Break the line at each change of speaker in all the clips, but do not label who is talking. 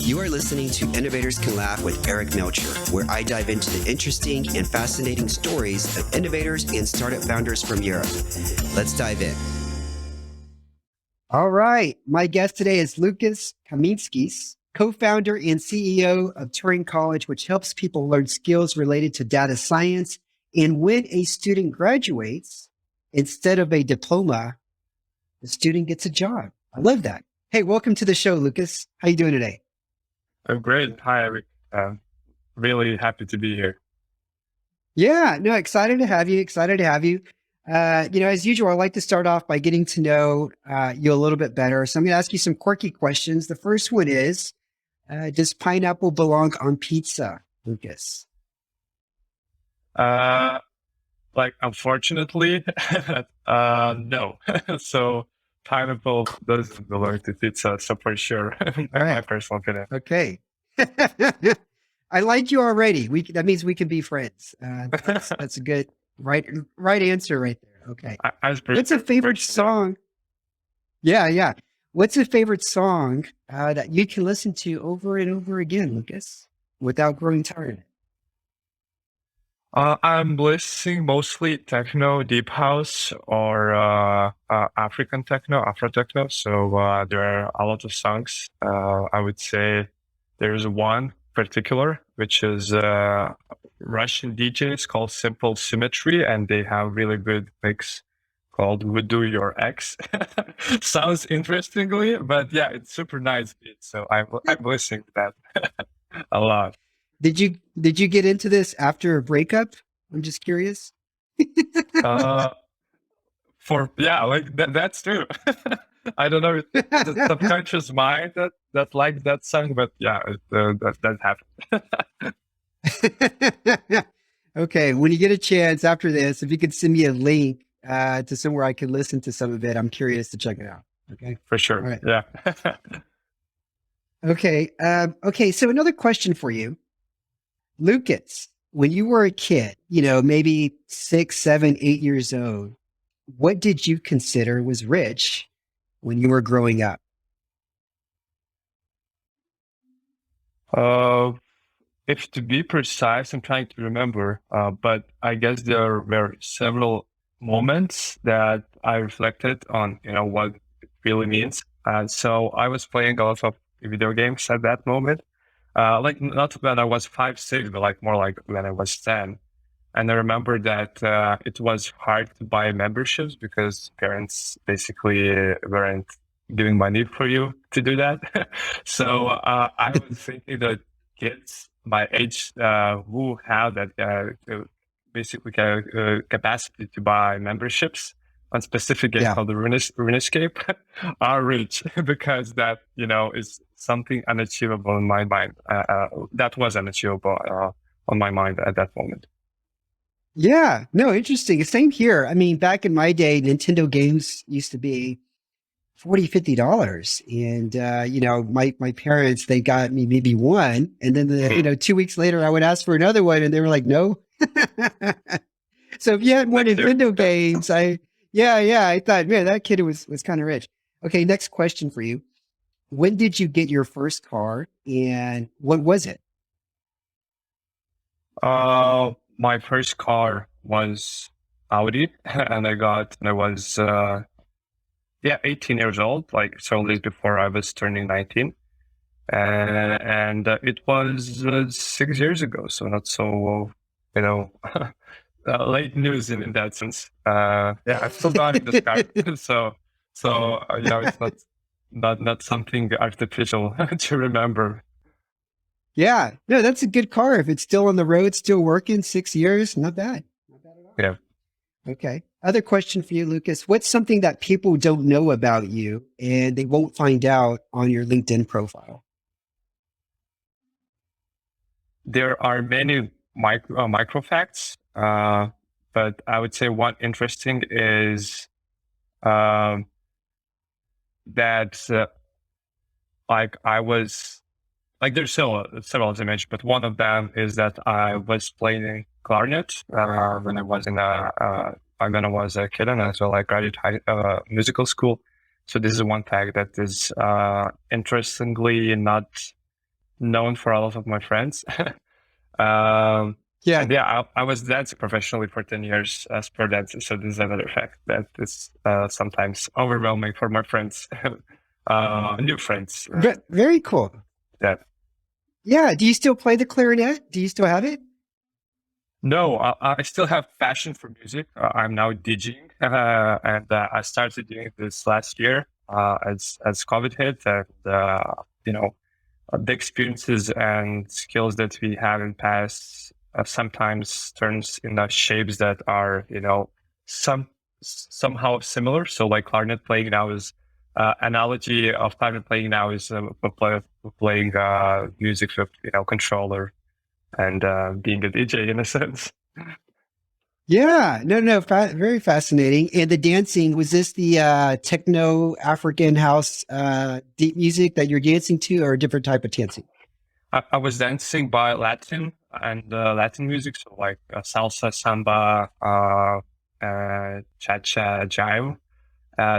You are listening to Innovators Can Laugh with Eric Melchor, where I dive into the interesting and fascinating stories of innovators and startup founders from Europe. Let's dive in. All right. My guest today is Lukas Kaminskis, co-founder and CEO of Turing College, which helps people learn skills related to data science. And when a student graduates, instead of a diploma, the student gets a job. I love that. Hey, welcome to the show, Lukas. How you doing today?
I'm great. Hi, Eric. Really happy to be here.
Yeah, no, excited to have you. As usual, I like to start off by getting to know you a little bit better. So I'm going to ask you some quirky questions. The first one is, does pineapple belong on pizza, Lukas?
Unfortunately, no. So pineapple doesn't belong to pizza, so for sure.
All right.
My personal opinion.
Okay. I like you already. That means we can be friends. That's a good right answer right there. Okay. What's a favorite song? Yeah. What's a favorite song that you can listen to over and over again, Lukas, without growing tired?
I'm listening mostly techno, deep house, or African techno, Afro techno. So there are a lot of songs. I would say there's one particular, which is Russian DJs called Simple Symmetry, and they have really good mix called Voodoo Your Ex. Sounds interestingly, but yeah, it's super nice beat. So I'm listening to that a lot.
Did you get into this after a breakup? I'm just curious.
That's true. I don't know, the subconscious mind that likes that song, but yeah, that
happened. Okay, when you get a chance after this, if you could send me a link to somewhere I can listen to some of it, I'm curious to check it out. Okay,
for sure. All right. Yeah.
Okay. So another question for you. Lukas, when you were a kid, maybe 6, 7, 8 years old, what did you consider was rich when you were growing up?
If to be precise, I'm trying to remember, but I guess there were several moments that I reflected on, what it really means. So I was playing a lot of video games at that moment. Not when I was 5, 6, but more like when I was 10. And I remember that it was hard to buy memberships because parents basically weren't giving money for you to do that. So I was thinking that kids my age who have that basically capacity to buy memberships on specific game called the RuneScape are rich because that, is something unachievable in my mind. That was unachievable on my mind at that moment.
Yeah, no, interesting. Same here. I mean, back in my day, Nintendo games used to be $40, $50. And, my parents, they got me maybe one. And then, 2 weeks later, I would ask for another one and they were like, no. So if you had more Nintendo games, I thought, man, that kid was kind of rich. Okay, next question for you. When did you get your first car and what was it?
My first car was Audi and I was 18 years old, like shortly before I was turning 19. And it was 6 years ago. So not so, late news in that sense. I'm still driving this car. It's not something artificial to remember.
Yeah, no, that's a good car. If it's still on the road, still working, 6 years, not bad. Not bad at all.
Yeah.
Okay. Other question for you, Lukas. What's something that people don't know about you and they won't find out on your LinkedIn profile?
There are many micro facts, but I would say one interesting is that I was there's several as I mentioned, but one of them is that I was playing clarinet when I was when I was a kid, and as well I graduated musical school. So this is one fact that is interestingly not known for a lot of my friends. um,
Yeah.
and yeah, I was dancing professionally for 10 years as per dancer. So this is another fact that is sometimes overwhelming for my friends, new friends.
Very cool.
Yeah.
Yeah. Do you still play the clarinet? Do you still have it?
No, I still have passion for music. I'm now DJing, and I started doing this last year as COVID hit, and the experiences and skills that we have in past sometimes turns in shapes that are somehow similar. So like clarinet playing now is analogy of clarinet playing now is playing music with controller and being a DJ in a sense.
Yeah, no, very fascinating. And the dancing, was this the techno African house deep music that you're dancing to, or a different type of dancing?
I was dancing by Latin and Latin music, so like salsa, samba, cha-cha, jive,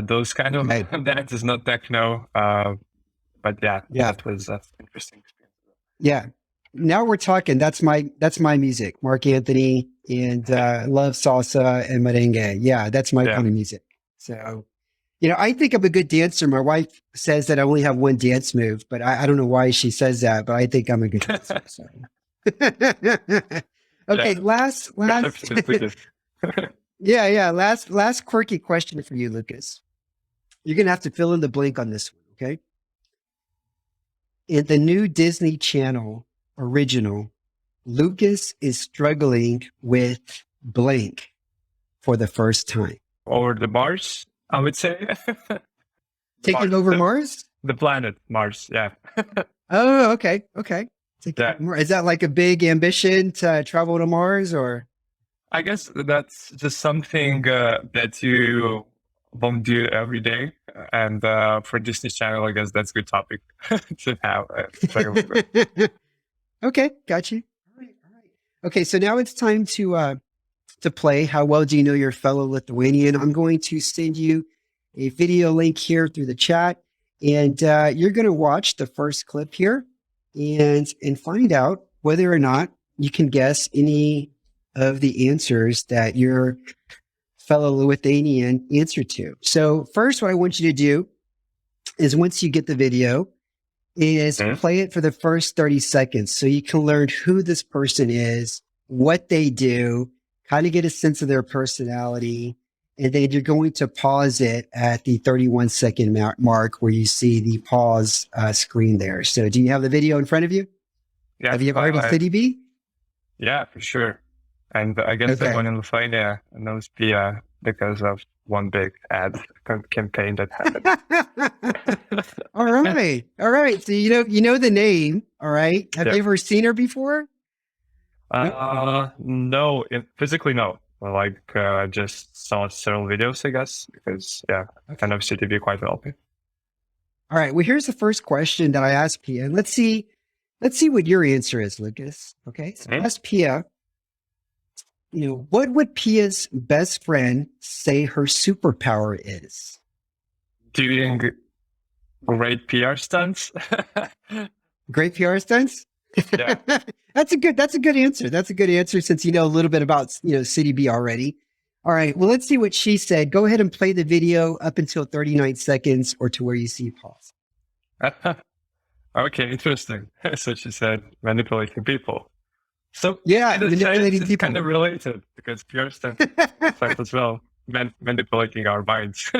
those kind of dances, not techno. But yeah, that was an interesting experience.
Yeah. Now we're talking. That's my music. Mark Anthony, and love salsa and merengue. Yeah, that's my kind of music. So, I think I'm a good dancer. My wife says that I only have one dance move, but I don't know why she says that, but I think I'm a good dancer. So. Okay, last yeah, last quirky question for you, Lukas. You're gonna have to fill in the blank on this one, okay? In the new Disney Channel original, Lukas is struggling with blank for the first time.
Over the Mars, I would say.
Taking over Mars?
The planet Mars, yeah.
Oh, okay. Is that like a big ambition to travel to Mars, or?
I guess that's just something that you won't do every day. And for Disney Channel, I guess that's a good topic to have.
Okay, got you. All right. Okay, so now it's time to play How Well Do You Know Your Fellow Lithuanian? I'm going to send you a video link here through the chat, and you're going to watch the first clip here and find out whether or not you can guess any of the answers that your fellow Lithuanian answered to. So first, what I want you to do is, once you get the video, is play it for the first 30 seconds so you can learn who this person is, what they do, kind of get a sense of their personality. And then you're going to pause it at the 31-second mark where you see the pause screen there. So do you have the video in front of you?
Yeah.
Have you ever heard of City B?
Yeah, for sure. And I guess everyone in Lithuania knows Pia because of one big ad campaign that happened.
All right. So you know the name. All right. Have you ever seen her before?
No, physically no. Like just saw several videos, I guess, because I know CTV quite well.
All right. Well, here's the first question that I asked Pia, and let's see what your answer is, Lukas. Okay. So I asked Pia, what would Pia's best friend say her superpower is?
Doing great PR stunts.
Great PR stunts?
Yeah.
That's a good answer. That's a good answer, since you know a little bit about City B already. All right. Well, let's see what she said. Go ahead and play the video up until 39 seconds or to where you see pause.
Okay, interesting. So she said manipulating people. So
manipulating people.
Kind of related, because PR stunts as well, manipulating our minds.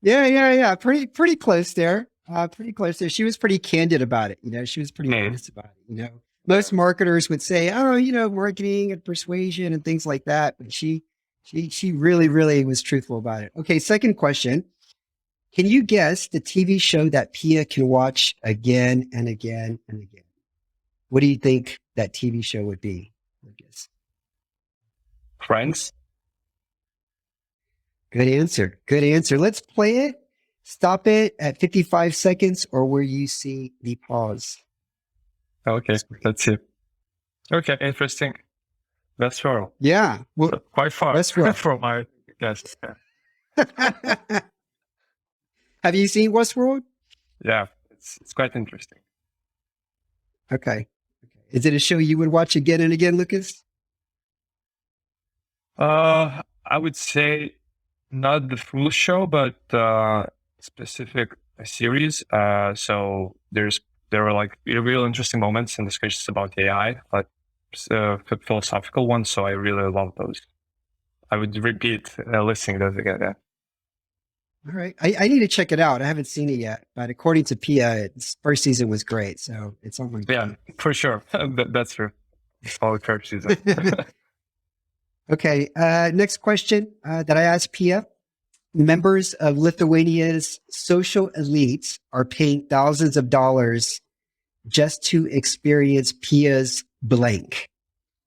Yeah. Pretty close there. Pretty close there. She was pretty candid about it. She was pretty honest about it. Most marketers would say, marketing and persuasion and things like that. But she really, really was truthful about it. Okay. Second question. Can you guess the TV show that Pia can watch again and again and again? What do you think that TV show would be? Lucas?
Friends.
Good answer. Let's play it. Stop it at 55 seconds or where you see the pause.
Okay, let's see. Okay, interesting. Westworld.
Yeah. Well,
so quite far
Westworld.
from my guess.
Have you seen Westworld?
Yeah, it's quite interesting.
Okay. Is it a show you would watch again and again, Lukas?
I would say not the full show, but specific series. So there were like real interesting moments and discussions about AI, but philosophical ones. So I really love those. I would repeat listening to those again. Yeah.
All right. I need to check it out. I haven't seen it yet, but according to Pia, its first season was great. So it's on my
Yeah, for sure. That's true. It's all third season.
Okay. Next question that I asked Pia. Members of Lithuania's social elites are paying thousands of dollars just to experience Pia's blank.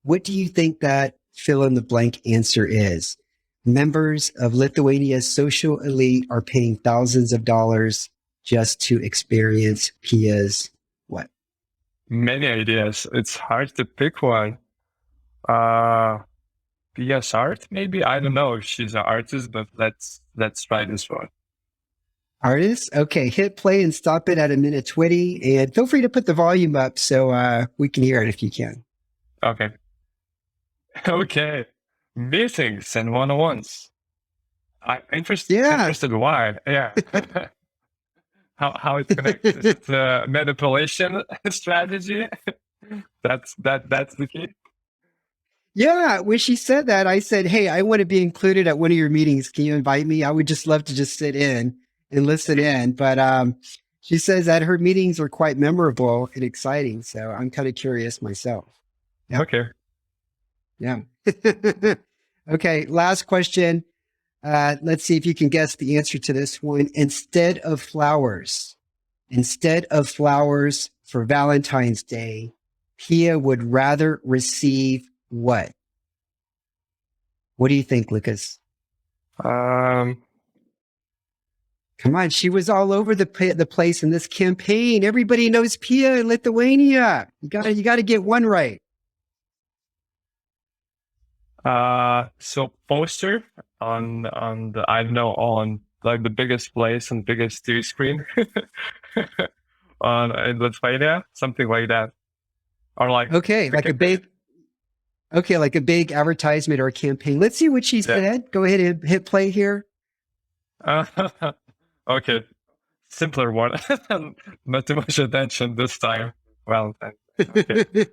What do you think that fill in the blank answer is? Members of Lithuania's social elite are paying thousands of dollars just to experience Pia's what?
Many ideas. It's hard to pick one. PS art, maybe? I don't know if she's an artist, but let's try this one.
Artists? Okay, hit play and stop it at a minute 20. And feel free to put the volume up so we can hear it if you can.
Okay. Okay. Meetings and one-on-ones. I'm interested why. Yeah. how it's connected. It's a manipulation strategy. That's the key.
Yeah, when she said that, I said, "Hey, I want to be included at one of your meetings. Can you invite me? I would just love to just sit in and listen in." But she says that her meetings are quite memorable and exciting. So I'm kind of curious myself.
Yeah. Okay.
Yeah. Okay. Last question. Let's see if you can guess the answer to this one. Instead of flowers for Valentine's Day, Pia would rather receive what? What do you think, Lukas? Come on, she was all over the place in this campaign. Everybody knows Pia in Lithuania. You gotta get one right.
So poster on the, I don't know, on like the biggest place and biggest TV screen in Lithuania, something like that, or like
like a big advertisement or a campaign. Let's see what she said. Go ahead and hit play here.
Okay, simpler one. Not too much attention this time. Well, okay.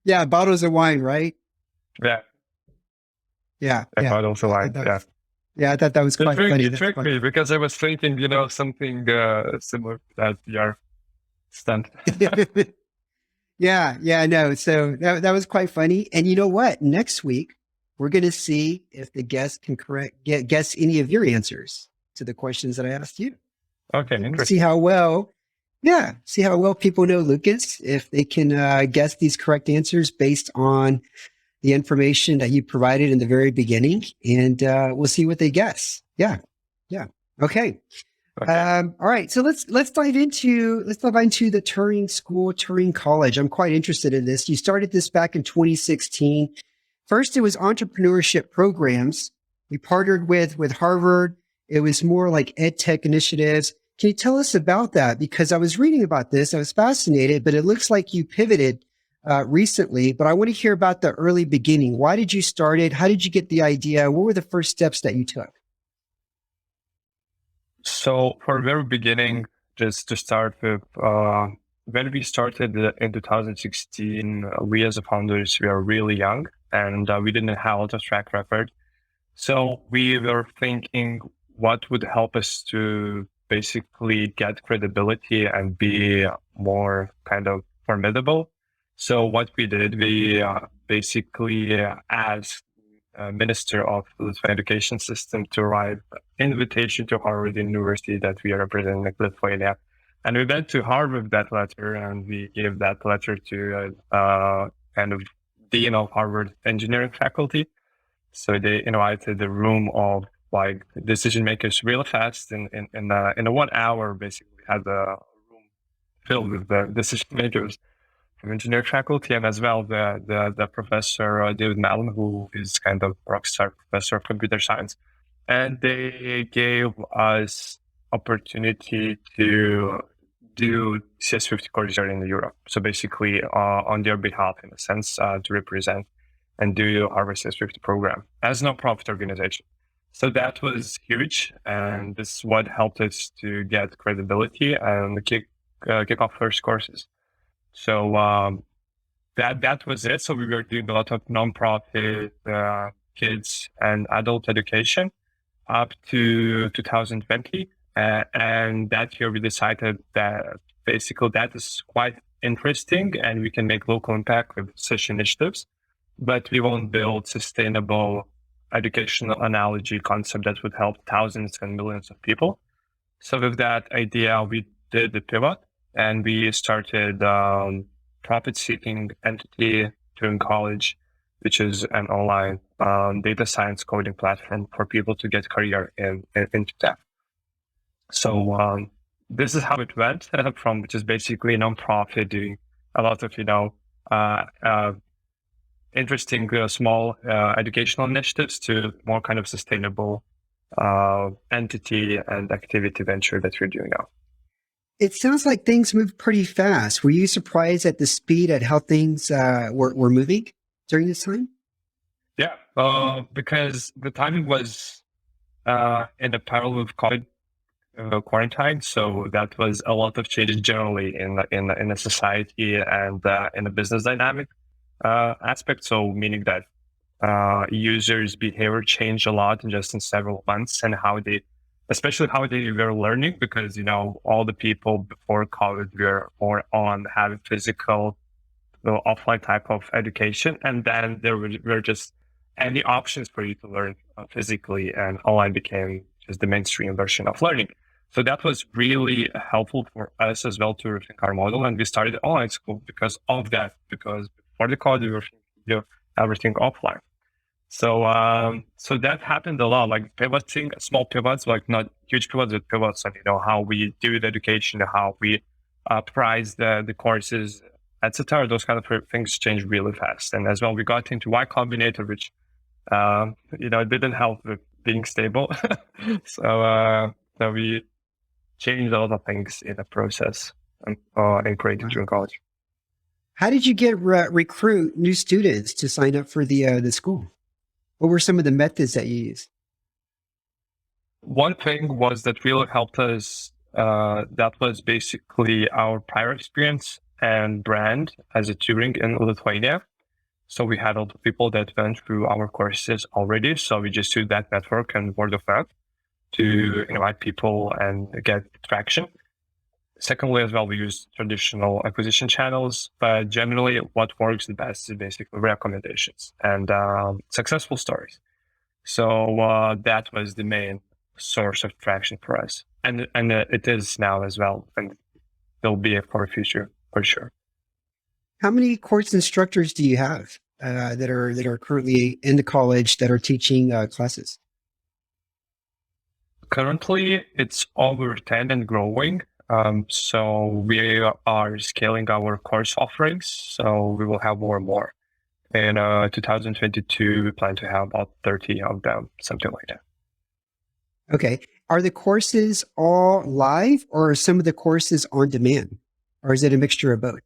Yeah, bottles of wine, right?
Yeah.
Yeah.
Bottles of wine. Yeah.
Yeah, I thought that was quite funny.
It tricked me because I was thinking, something similar to that PR stunt.
Yeah, no. So that was quite funny. And you know what? Next week, we're going to see if the guest can guess any of your answers to the questions that I asked you.
Okay, interesting.
See how well people know Lukas, if they can guess these correct answers based on the information that you provided in the very beginning, and we'll see what they guess. Yeah. Okay. All right. So let's dive into the Turing College. I'm quite interested in this. You started this back in 2016. First, it was entrepreneurship programs. We partnered with Harvard. It was more like EdTech initiatives. Can you tell us about that? Because I was reading about this. I was fascinated, but it looks like you pivoted recently. But I want to hear about the early beginning. Why did you start it? How did you get the idea? What were the first steps that you took?
So for the very beginning, just to start with, when we started in 2016, we as a founders, we are really young and we didn't have a lot of track record. So we were thinking what would help us to basically get credibility and be more kind of formidable. So what we did, we basically asked Minister of the Education System to write an invitation to Harvard University that we are representing Lithuania. And we went to Harvard with that letter and we gave that letter to kind of Dean of Harvard engineering faculty. So they invited the room of like decision makers really fast. In a 1 hour, basically had a room filled with the decision makers from engineering faculty, and as well the professor David Malin, who is kind of rockstar professor of computer science. And they gave us opportunity to do CS50 courses here in Europe. So basically, on their behalf, in a sense, to represent and do our CS50 program as a nonprofit organization. So that was huge, and this is what helped us to get credibility and kick off first courses. So that was it. So we were doing a lot of nonprofit kids and adult education up to 2020. And that year we decided that basically that is quite interesting and we can make local impact with such initiatives, but we won't build sustainable educational analogy concept that would help thousands and millions of people. So with that idea, we did the pivot and we started profit-seeking entity, Turing College, which is an online data science coding platform for people to get career into tech. So this is how it went from, which is basically a nonprofit doing a lot of, interesting small educational initiatives to more kind of sustainable entity and activity venture that we're doing now.
It sounds like things moved pretty fast. Were you surprised at the speed at how things were moving during this time?
Yeah, because the timing was in a parallel with COVID quarantine, so that was a lot of changes generally in a society and in a business dynamic aspect. So meaning that users' behavior changed a lot just in several months, and especially how they were learning, because all the people before COVID were more on having physical, offline type of education, and then there were just any options for you to learn physically, and online became just the mainstream version of learning. So that was really helpful for us as well to rethink our model, and we started online school because of that. Because before the COVID, we were thinking everything offline. So so that happened a lot, like pivoting, small pivots, like not huge pivots, but pivots on how we do the education, how we price the courses, etc. Those kind of things changed really fast. And as well, we got into Y Combinator, which didn't help with being stable. So we changed a lot of things in the process and creating Turing College.
How did you get recruit new students to sign up for the school? What were some of the methods that you used?
One thing was that really helped us. That was basically our prior experience and brand as a Turing in Lithuania. So we had a lot of people that went through our courses already. So we just used that network and word of mouth to invite people and get traction. Secondly, as well, we use traditional acquisition channels, but generally what works the best is basically recommendations and successful stories. So that was the main source of traction for us. And it is now as well, and there'll be for the future, for sure.
How many course instructors do you have that are currently in the college that are teaching classes?
Currently, it's over 10 and growing. So we are scaling our course offerings. So we will have more and more. In 2022, we plan to have about 30 of them, something like that.
Okay. Are the courses all live, or are some of the courses on demand? Or is it a mixture of both?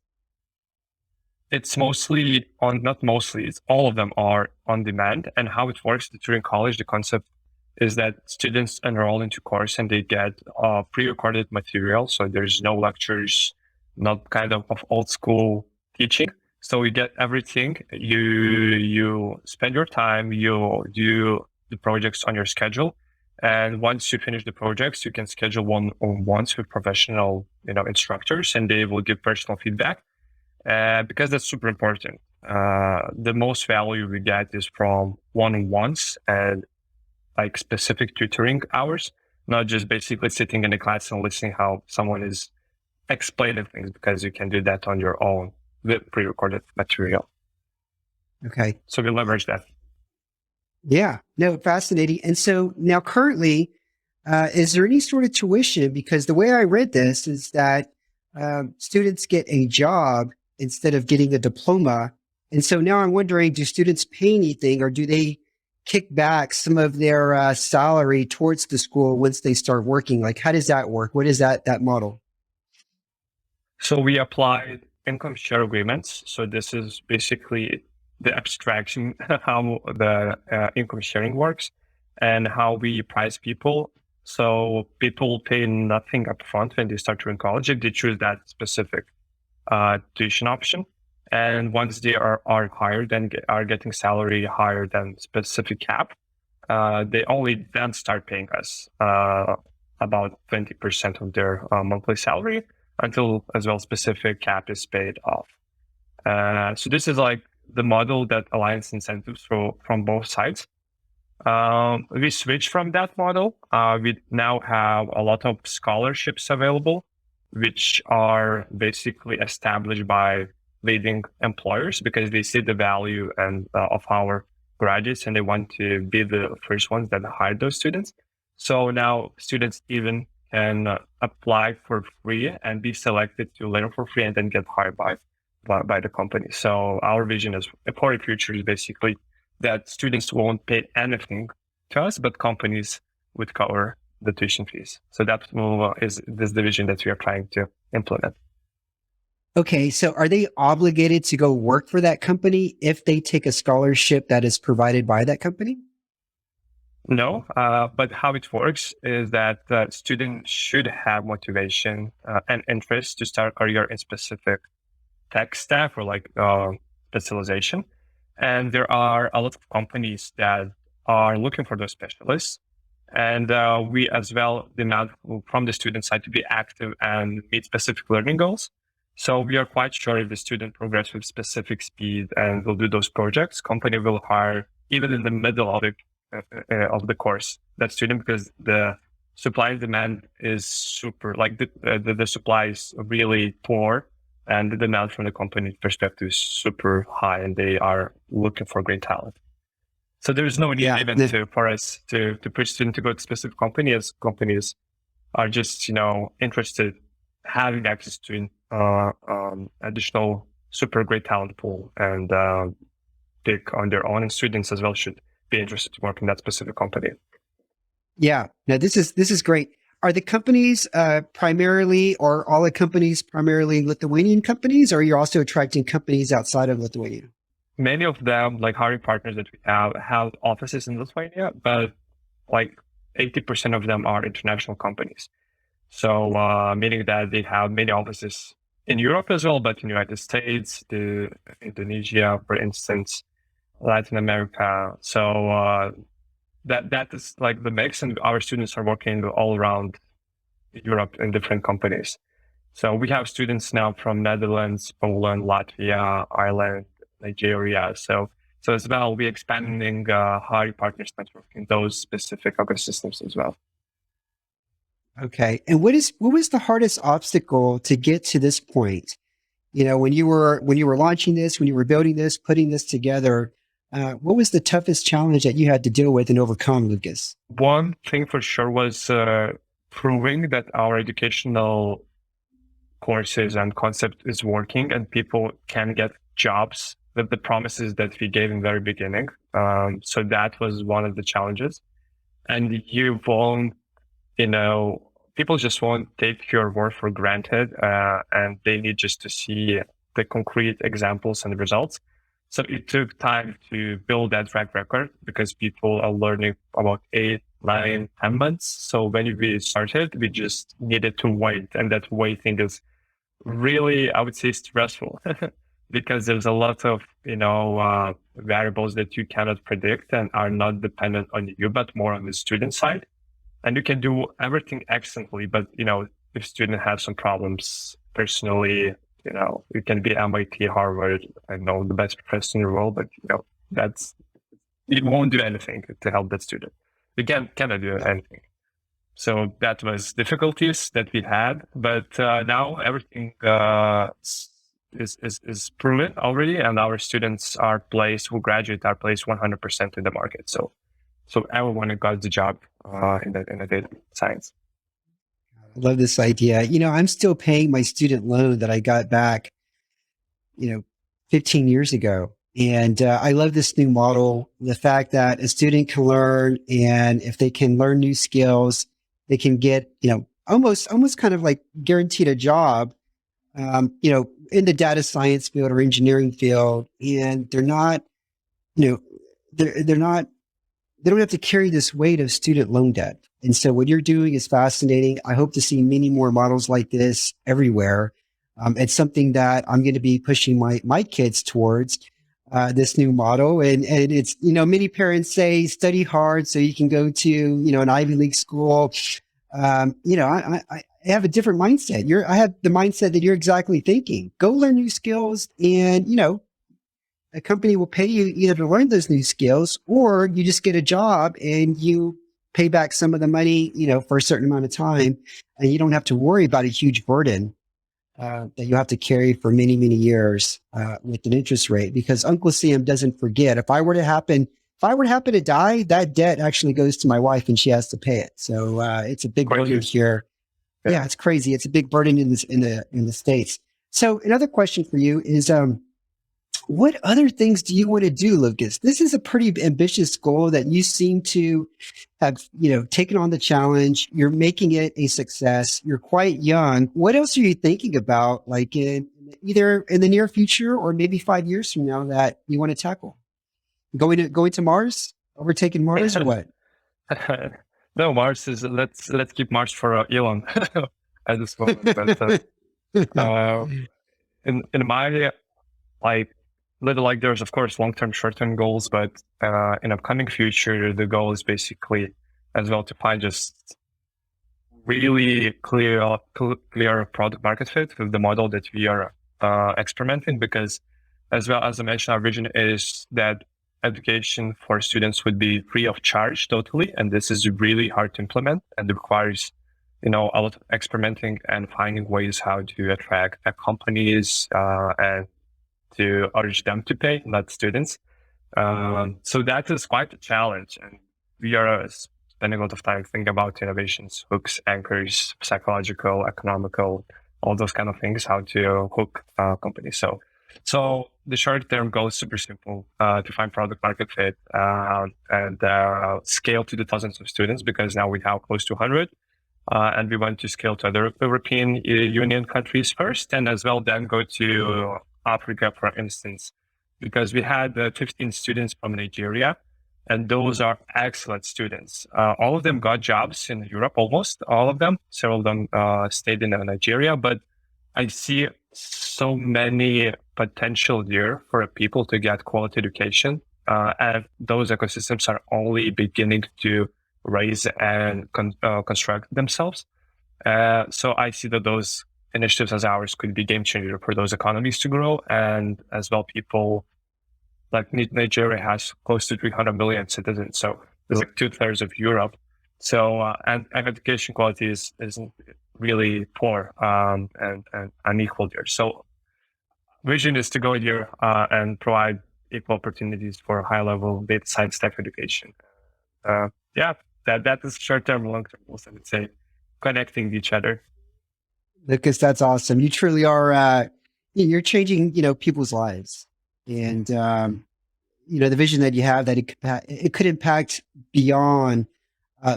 It's mostly not mostly, it's all of them are on demand. And how it works at Turing College, the concept is that students enroll into course and they get pre-recorded material. So there's no lectures, not kind of old school teaching. So you get everything. You spend your time, you do the projects on your schedule. And once you finish the projects, you can schedule one-on-ones with professional, instructors, and they will give personal feedback. Because that's super important. The most value we get is from one-on-ones and like specific tutoring hours, not just basically sitting in a class and listening how someone is explaining things, because you can do that on your own with pre-recorded material.
Okay.
So we leverage that.
Yeah, no, fascinating. And so now currently, is there any sort of tuition? Because the way I read this is that students get a job instead of getting a diploma. And so now I'm wondering, do students pay anything, or do they kick back some of their salary towards the school once they start working? Like, how does that work? What is that model?
So we applied income share agreements. So this is basically the abstraction how the income sharing works and how we price people. So people pay nothing upfront when they start Turing College if they choose that specific tuition option. And once they are hired and are getting salary higher than specific cap, they only then start paying us about 20% of their monthly salary until as well specific cap is paid off. So this is like the model that aligns incentives from both sides. We switched from that model. We now have a lot of scholarships available, which are basically established by leading employers because they see the value and of our graduates and they want to be the first ones that hire those students. So now students even can apply for free and be selected to learn for free and then get hired by the company. So our vision is for the future is basically that students won't pay anything to us, but companies would cover the tuition fees. So that is the vision that we are trying to implement.
Okay, so are they obligated to go work for that company if they take a scholarship that is provided by that company?
No, but how it works is that students should have motivation and interest to start a career in specific tech stack or like specialization. And there are a lot of companies that are looking for those specialists. And we as well demand from the student side to be active and meet specific learning goals. So we are quite sure if the student progresses with specific speed and will do those projects, company will hire even in the middle of the course that student because the supply and demand is super, like the supply is really poor and the demand from the company perspective is super high and they are looking for great talent. So there is no need for us to push students to go to specific company as companies are just, interested having access to additional super great talent pool and pick on their own, and students as well should be interested to work in that specific company.
Yeah, no, this is great. Are the companies primarily, or all the companies primarily Lithuanian companies, or are you also attracting companies outside of Lithuania?
Many of them, like hiring partners that we have offices in Lithuania, but like 80% of them are international companies. So meaning that they have many offices in Europe as well, but in the United States, Indonesia, for instance, Latin America. So that is like the mix, and our students are working all around Europe in different companies. So we have students now from Netherlands, Poland, Latvia, Ireland, Nigeria. So as well, we're expanding hiring partners network in those specific ecosystems as well.
Okay. And what was the hardest obstacle to get to this point? When you were launching this, when you were building this, putting this together, what was the toughest challenge that you had to deal with and overcome, Lukas?
One thing for sure was proving that our educational courses and concept is working and people can get jobs with the promises that we gave in the very beginning. So that was one of the challenges. And you won't, people just won't take your word for granted and they need just to see the concrete examples and the results. So it took time to build that track record because people are learning about 8, 9, 10 months. So when we started, we just needed to wait. And that waiting is really, I would say, stressful because there's a lot of, variables that you cannot predict and are not dependent on you, but more on the student side. And you can do everything excellently, but, if student has some problems personally, you can be MIT, Harvard, I know the best professor in the world, but, it won't do anything to help that student. You cannot do anything. So that was difficulties that we had, but now everything is proven already, and our students who graduate are placed 100% in the market. So everyone got the job in the data science.
I love this idea. I'm still paying my student loan that I got back, 15 years ago. And I love this new model, the fact that a student can learn, and if they can learn new skills, they can get, almost kind of like guaranteed a job in the data science field or engineering field, and they're not, you know, they're not, they don't have to carry this weight of student loan debt. And so what you're doing is fascinating. I hope to see many more models like this everywhere. It's something that I'm going to be pushing my kids towards, this new model. And it's, many parents say study hard so you can go to, an Ivy League school. I have a different mindset. I have the mindset that you're exactly thinking. Go learn new skills, and, a company will pay you either to learn those new skills, or you just get a job and you pay back some of the money, for a certain amount of time, and you don't have to worry about a huge burden that you have to carry for many, many years with an interest rate. Because Uncle Sam doesn't forget. If I were to happen to die, that debt actually goes to my wife, and she has to pay it. So it's a big burden here. Yeah, it's crazy. It's a big burden in the States. So another question for you is, what other things do you want to do, Lukas? This is a pretty ambitious goal that you seem to have, taken on the challenge. You're making it a success. You're quite young. What else are you thinking about, like either in the near future or maybe 5 years from now, that you want to tackle? Going to Mars, overtaking Mars, or what?
No, Mars is let's keep Mars for Elon at this moment. But in my there's of course long-term, short-term goals, but in upcoming future, the goal is basically as well to find just really clear product market fit with the model that we are experimenting. Because as well as I mentioned, our vision is that education for students would be free of charge totally, and this is really hard to implement, and it requires a lot of experimenting and finding ways how to attract companies and to urge them to pay, not students. So that is quite a challenge, and we are spending a lot of time thinking about innovations, hooks, anchors, psychological, economical, all those kind of things, how to hook companies. So the short-term goal is super simple, to find product market fit and scale to the thousands of students, because now we have close to 100. And we want to scale to other European Union countries first, and as well then go to Africa, for instance, because we had 15 students from Nigeria, and those are excellent students. All of them got jobs in Europe, almost all of them. Several of them stayed in Nigeria, but I see so many potential there for people to get quality education, and those ecosystems are only beginning to raise and construct themselves. So I see that those initiatives as ours could be game changer for those economies to grow. And as well, people like Nigeria has close to 300 million citizens. So it's like 2/3 of Europe. So, and education quality is really poor and unequal there. So vision is to go there and provide equal opportunities for high level data science tech education. That is short-term, long-term goals, I would say, connecting each other.
Lukas, that's awesome. You truly are, you're changing, people's lives. And, the vision that you have, that it could impact beyond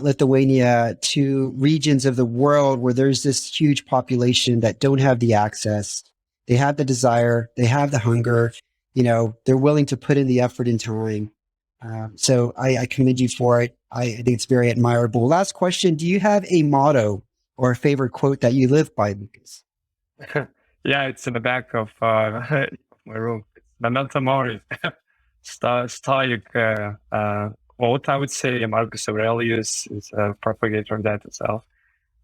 Lithuania to regions of the world where there's this huge population that don't have the access. They have the desire, they have the hunger, they're willing to put in the effort and time. So I commend you for it. I think it's very admirable. Last question. Do you have a motto or a favorite quote that you live by, Lukas?
Yeah, it's in the back of my room. It's Memento Mori. Stoic quote, I would say. Marcus Aurelius is a propagator of that itself.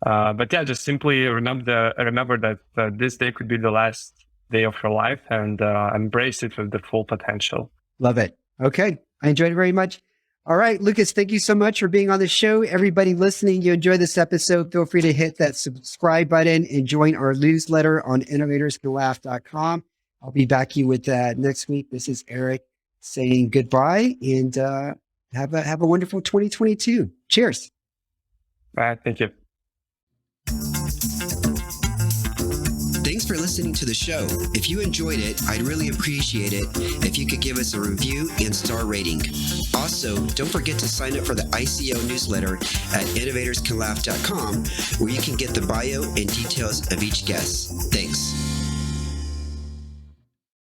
But yeah, just simply remember that this day could be the last day of your life, and embrace it with the full potential.
Love it. Okay. I enjoyed it very much. All right, Lukas, thank you so much for being on the show. Everybody listening, you enjoyed this episode, feel free to hit that subscribe button and join our newsletter on innovatorscanlaugh.com. I'll be back here with next week. This is Eric saying goodbye, and have a wonderful 2022. Cheers.
Bye. Thank you.
Thanks for listening to the show. If you enjoyed it, I'd really appreciate it if you could give us a review and star rating. Also, don't forget to sign up for the ICO newsletter at innovatorscanlaugh.com, where you can get the bio and details of each guest. Thanks.